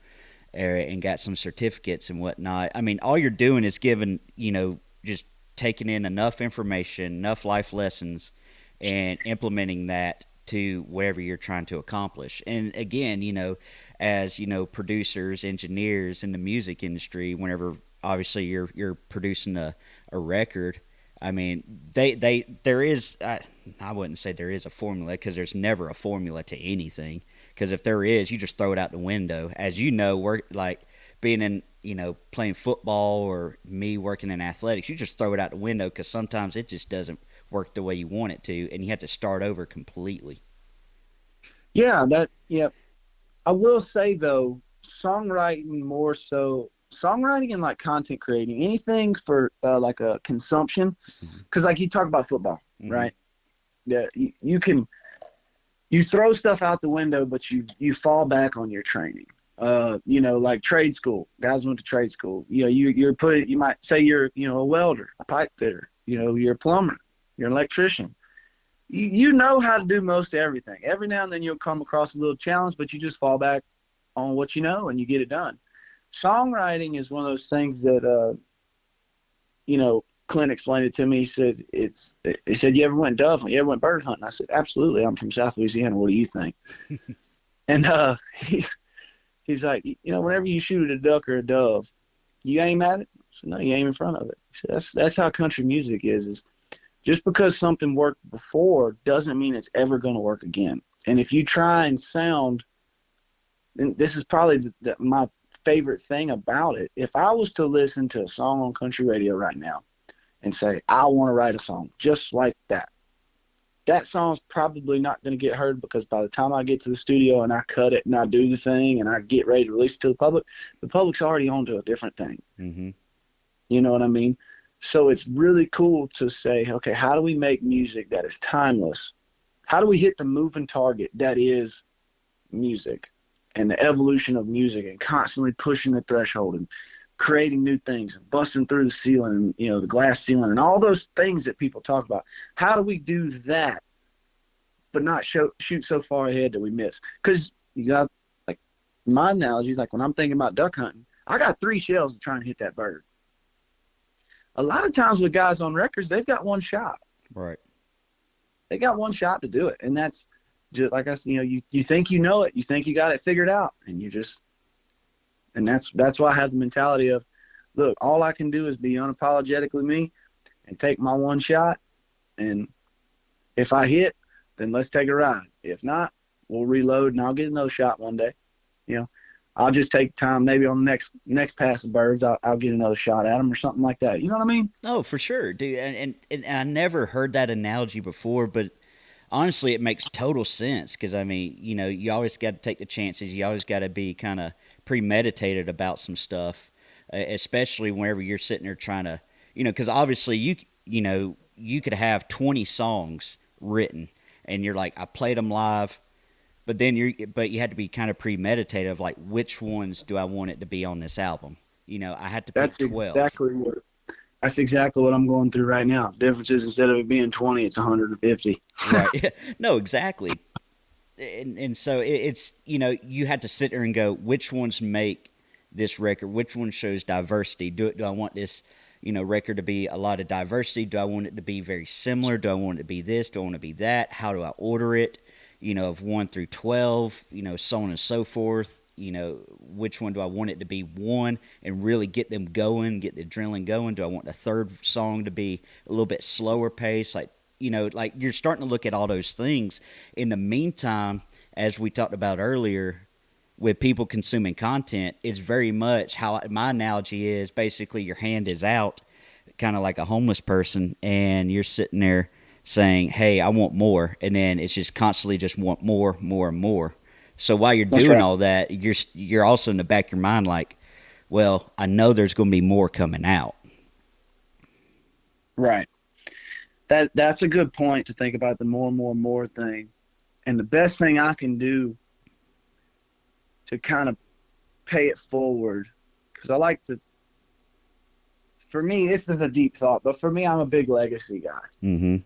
A: and got some certificates and whatnot. I mean, all you're doing is giving, you know, just taking in enough information, enough life lessons, and implementing that to whatever you're trying to accomplish. And again, you know, as you know, producers, engineers in the music industry, whenever obviously you're producing a record. I mean, there is I wouldn't say there is a formula because there's never a formula to anything. Because if there is, you just throw it out the window. As you know, we're like being in, you know, playing football or me working in athletics, you just throw it out the window because sometimes it just doesn't work the way you want it to, and you have to start over completely.
B: Yeah, yeah. I will say though, songwriting more so, songwriting and like content creating, anything for like a consumption,
A: Mm-hmm.
B: because like you talk about football,
A: Mm-hmm.
B: right? Yeah, you can you throw stuff out the window, but you fall back on your training. You know, like trade school. Guys went to trade school. You know, you're putting. You might say you're, you know, a welder, a pipe fitter. You know, you're a plumber, you're an electrician. You know how to do most everything. Every now and then you'll come across a little challenge, but you just fall back on what you know and you get it done. Songwriting is one of those things that you know, Clint explained it to me. He said, he said, you ever went dove hunting? You ever went bird hunting? I said, absolutely. I'm from South Louisiana. What do you think? And he's like, you know, whenever you shoot at a duck or a dove, you aim at it. So no, you aim in front of it. He said, that's how country music is just because something worked before doesn't mean it's ever going to work again. And if you try and sound, and this is probably my favorite thing about it. If I was to listen to a song on country radio right now and say, I want to write a song just like that, that song's probably not going to get heard because by the time I get to the studio and I cut it and I do the thing and I get ready to release it to the public's already on to a different thing.
A: Mm-hmm.
B: You know what I mean? So it's really cool to say, okay, how do we make music that is timeless? How do we hit the moving target that is music and the evolution of music and constantly pushing the threshold and creating new things and busting through the ceiling and, you know, the glass ceiling and all those things that people talk about? How do we do that but not shoot so far ahead that we miss? Because you got, like, my analogy is like when I'm thinking about duck hunting, I got 3 shells to try and hit that bird. A lot of times with guys on records, they've got one shot.
A: Right.
B: They got one shot to do it. And that's just like I said, you know, you think you know it, you think you got it figured out, and you just, and that's why I have the mentality of, look, all I can do is be unapologetically me and take my one shot. And if I hit, then let's take a ride. If not, we'll reload and I'll get another shot one day. You know, I'll just take time. Maybe on the next pass of birds, I'll get another shot at them or something like that. You know what I mean?
A: Oh, for sure, dude. And I never heard that analogy before, but honestly, it makes total sense because I mean, you know, you always got to take the chances. You always got to be kind of premeditated about some stuff, especially whenever you're sitting there trying to, you know, because obviously you know, you could have 20 songs written, and you're like, I played them live, but then but you had to be kind of premeditative, like which ones do I want it to be on this album? You know, I had to pick
B: That's
A: 12.
B: exactly what That's exactly what I'm going through right now. The difference is instead of it being 20, it's 150.
A: Right. No, exactly. And so it's, you know, you had to sit there and go, which ones make this record? Which one shows diversity? Do I want this, you know, record to be a lot of diversity? Do I want it to be very similar? Do I want it to be this? Do I want it to be that? How do I order it? You know, of 1 through 12, you know, so on and so forth. You know, which one do I want it to be one and really get them going, get the adrenaline going? Do I want the third song to be a little bit slower pace? Like, you know, like you're starting to look at all those things. In the meantime, as we talked about earlier, with people consuming content, it's very much how my analogy is basically your hand is out, kind of like a homeless person, and you're sitting there saying, hey, I want more. And then it's just constantly just want more, more, and more. So while you're
B: That's
A: doing
B: right.
A: all that, you're also in the back of your mind like, well, I know there's going to be more coming out.
B: Right. That's a good point to think about the more and more thing. And the best thing I can do to kind of pay it forward, because I like to. For me, this is a deep thought, but for me, I'm a big legacy guy.
A: Mm-hmm.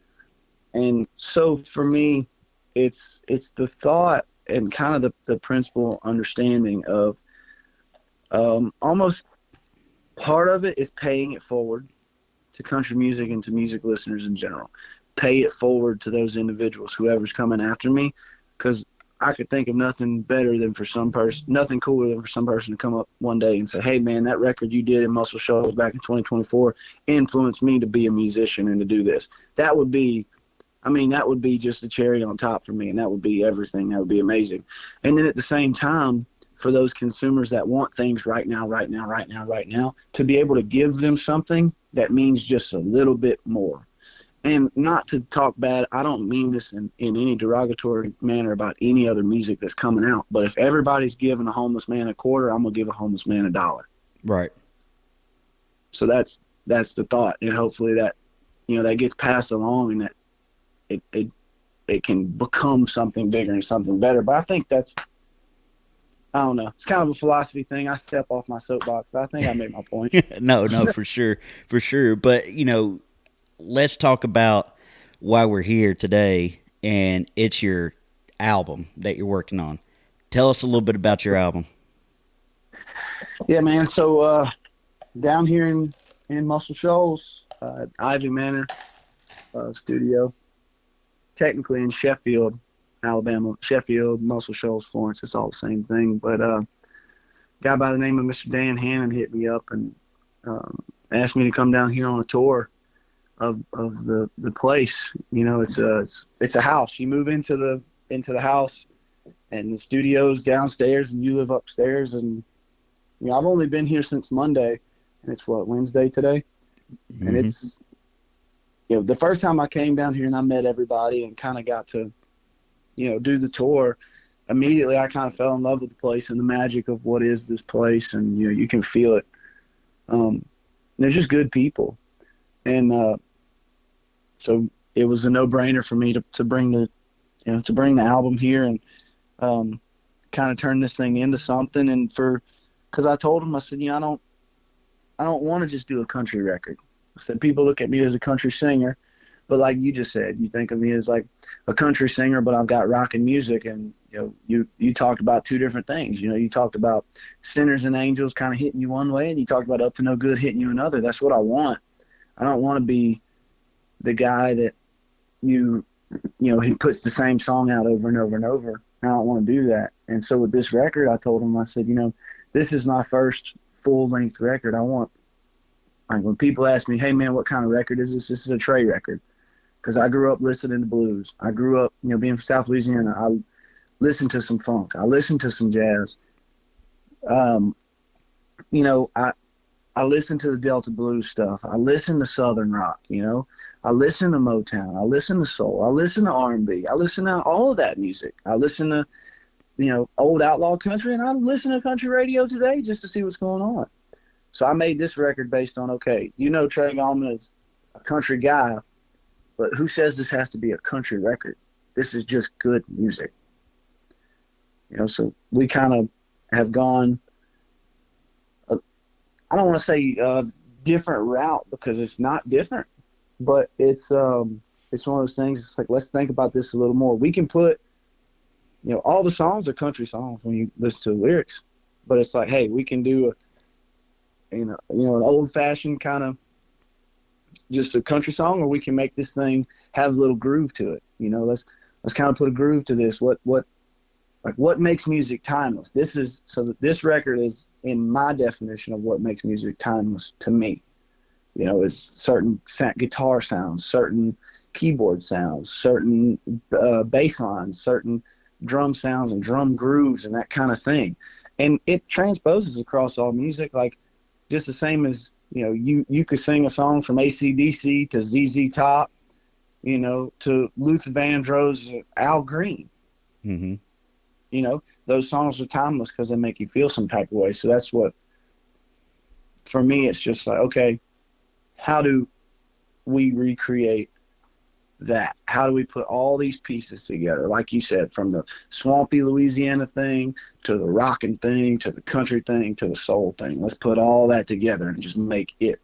B: And so for me, it's the thought and kind of the principle understanding of almost part of it is paying it forward to country music and to music listeners in general. Pay it forward to those individuals, whoever's coming after me, because I could think of nothing better than for some person, nothing cooler than for some person to come up one day and say, hey, man, that record you did in Muscle Shoals back in 2024 influenced me to be a musician and to do this. That would be just a cherry on top for me, and that would be everything. That would be amazing. And then at the same time, for those consumers that want things right now, to be able to give them something that means just a little bit more. And not to talk bad, I don't mean this in any derogatory manner about any other music that's coming out, but if everybody's giving a homeless man a quarter, I'm going to give a homeless man $1.
A: Right.
B: So that's the thought, and hopefully that, that gets passed along, and that it can become something bigger and something better. But I think that's, I don't know. It's kind of a philosophy thing. I step off my soapbox, but I think I made my point.
A: No, for sure. But, let's talk about why we're here today, and it's your album that you're working on. Tell us a little bit about your album.
B: Yeah, man. So down here in Muscle Shoals, Ivy Manor studio, technically in Sheffield, Alabama. Sheffield, Muscle Shoals, Florence, it's all the same thing. But a guy by the name of Mr. Dan Hannon hit me up and asked me to come down here on a tour of the place. It's a house. You move into the house, and the studio's downstairs, and you live upstairs. And I've only been here since Monday, and it's Wednesday today,
A: Mm-hmm.
B: and it's the first time I came down here and I met everybody and kind of got to do the tour. Immediately I kind of fell in love with the place and the magic of what is this place, and you can feel it. They're just good people. And so it was a no-brainer for me to bring the album here and kind of turn this thing into something. And because I told him, I said, I don't want to just do a country record. I said, people look at me as a country singer, but like you just said, you think of me as like a country singer, but I've got rock and music. And you talked about two different things. You talked about Sinners and Angels kind of hitting you one way, and you talked about Up to No Good hitting you another. That's what I want. I don't want to be the guy that he puts the same song out over and over and over. I don't want to do that. And so with this record, I told him, I said, this is my first full-length record. When people ask me, hey, man, what kind of record is this? This is a Trey record, because I grew up listening to blues. I grew up, being from South Louisiana. I listened to some funk. I listened to some jazz. I listen to the Delta blues stuff. I listen to Southern rock, I listen to Motown. I listen to soul. I listen to R&B. I listen to all of that music. I listen to, old outlaw country, and I listen to country radio today just to see what's going on. So I made this record based on, Trey Gallman is a country guy, but who says this has to be a country record? This is just good music. So we kind of have gone, I don't want to say different route, because it's not different, but it's one of those things. It's like, let's think about this a little more. We can put, all the songs are country songs when you listen to the lyrics, but it's like, hey, we can do an old fashioned kind of just a country song, or we can make this thing have a little groove to it. Let's kind of put a groove to this. What makes music timeless? This record is, in my definition of what makes music timeless to me. Is certain guitar sounds, certain keyboard sounds, certain bass lines, certain drum sounds and drum grooves and that kind of thing. And it transposes across all music, like just the same as, you could sing a song from AC/DC to ZZ Top, to Luther Vandross, Al Green.
A: Mm-hmm.
B: Those songs are timeless because they make you feel some type of way. So that's what, for me, it's just like, okay, how do we recreate that? how do we put all these pieces together? Like you said, from the swampy Louisiana thing to the rockin' thing to the country thing to the soul thing. Let's put all that together and just make it.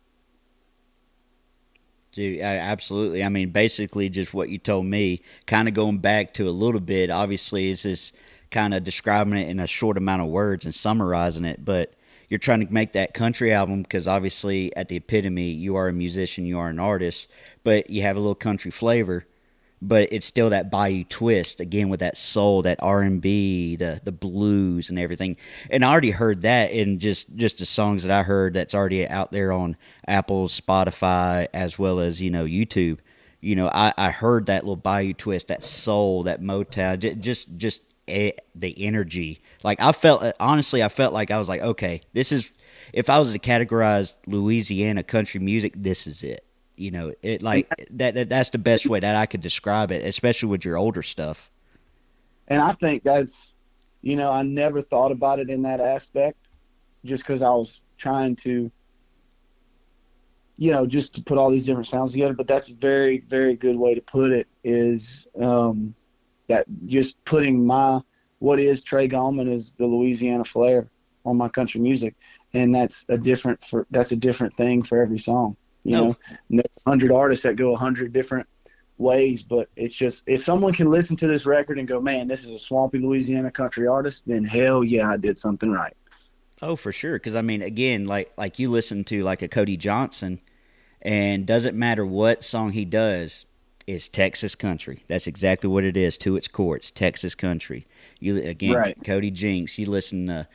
A: Dude, absolutely. I mean, basically, just what you told me, kind of going back to a little bit. Obviously, it's just kind of describing it in a short amount of words and summarizing it. But you're trying to make that country album because obviously, at the epitome, you are a musician, you are an artist, but you have a little country flavor. But it's still that Bayou twist again with that soul, that R&B, the blues and everything. And I already heard that in just the songs that I heard that's already out there on Apple, Spotify, as well as YouTube. I heard that little Bayou twist, that soul, that Motown, the energy. Like I felt honestly, I felt like I was like, okay, this is if I was to categorize Louisiana country music, this is it. It like that's the best way that I could describe it, especially with your older stuff.
B: And I think that's, I never thought about it in that aspect just because I was trying to, just to put all these different sounds together. But that's a very, very good way to put it is that just putting what is Trey Gallman is the Louisiana flair on my country music. And that's a different thing for every song. No 100 artists that go 100 different ways, but it's just if someone can listen to this record and go, man, this is a swampy Louisiana country artist, then hell yeah, I did something right.
A: Oh, for sure. Because I mean, again, like you listen to like a Cody Johnson, and doesn't matter what song he does, it's Texas country. That's exactly what it is to its core. It's Texas country. You again, right. Cody Jinks. You listen to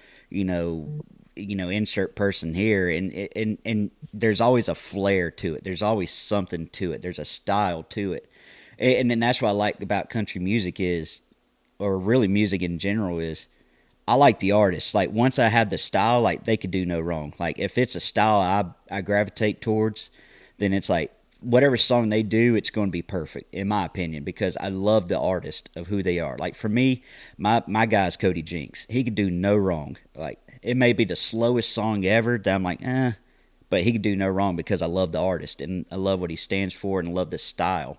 A: insert person here, and there's always a flair to it. There's always something to it. There's a style to it, and then that's what I like about country music is, or really music in general is, I like the artists. Like once I have the style, like they could do no wrong. Like if it's a style I gravitate towards, then it's like whatever song they do, it's going to be perfect in my opinion because I love the artist of who they are. Like for me, my guy's Cody Jinks. He could do no wrong. Like it may be the slowest song ever that I'm like, but he could do no wrong because I love the artist and I love what he stands for and I love the style.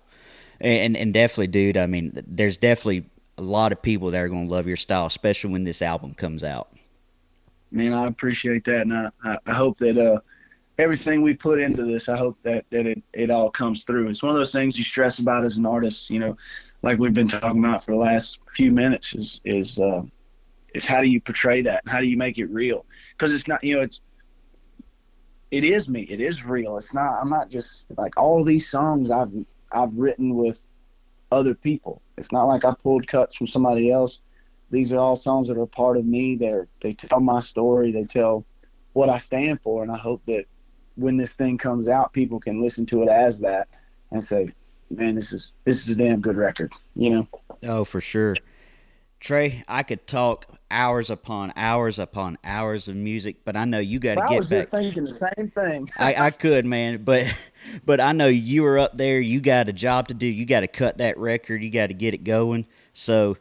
A: And definitely, dude, I mean, there's definitely a lot of people that are going to love your style, especially when this album comes out.
B: Man, I appreciate that, and I hope that everything we put into this, I hope that it all comes through. It's one of those things you stress about as an artist, like we've been talking about for the last few minutes is how do you portray that? How do you make it real? Because it's not, it is me. It is real. It's not, I'm not just like all these songs I've written with other people. It's not like I pulled cuts from somebody else. These are all songs that are part of me. They tell my story. They tell what I stand for. And I hope that when this thing comes out, people can listen to it as that and say, man, this is a damn good record,
A: Oh, for sure. Trey, I could talk hours upon hours upon hours of music, but I know you got to get back.
B: I was just thinking the same thing.
A: I could, man, but I know you were up there. You got a job to do. You got to cut that record. You got to get it going. So,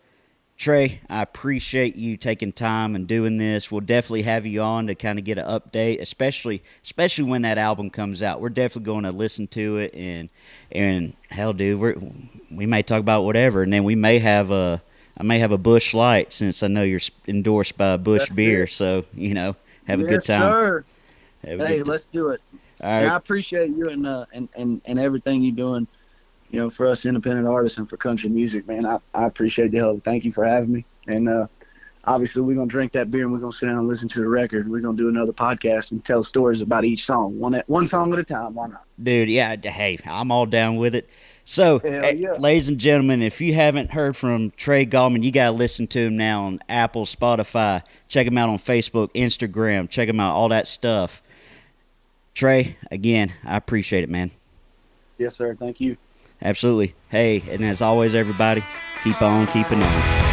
A: Trey, I appreciate you taking time and doing this. We'll definitely have you on to kind of get an update, especially when that album comes out. We're definitely going to listen to it, and hell, dude, we may talk about whatever, and then I may have a Busch Light since I know you're endorsed by Busch Beer. It. So, have a good time.
B: Sir. Hey, let's do it.
A: All right.
B: And I appreciate you and everything you're doing, for us independent artists and for country music, man. I appreciate the help. Thank you for having me. And obviously we're going to drink that beer and we're going to sit down and listen to the record. We're going to do another podcast and tell stories about each song. One song at a time. Why not?
A: Dude, yeah. Hey, I'm all down with it. So, ladies and gentlemen, if you haven't heard from Trey Gallman, you got to listen to him now on Apple, Spotify. Check him out on Facebook, Instagram. Check him out, all that stuff. Trey, again, I appreciate it, man.
B: Yes, sir. Thank you.
A: Absolutely. Hey, and as always, everybody, keep on keeping on.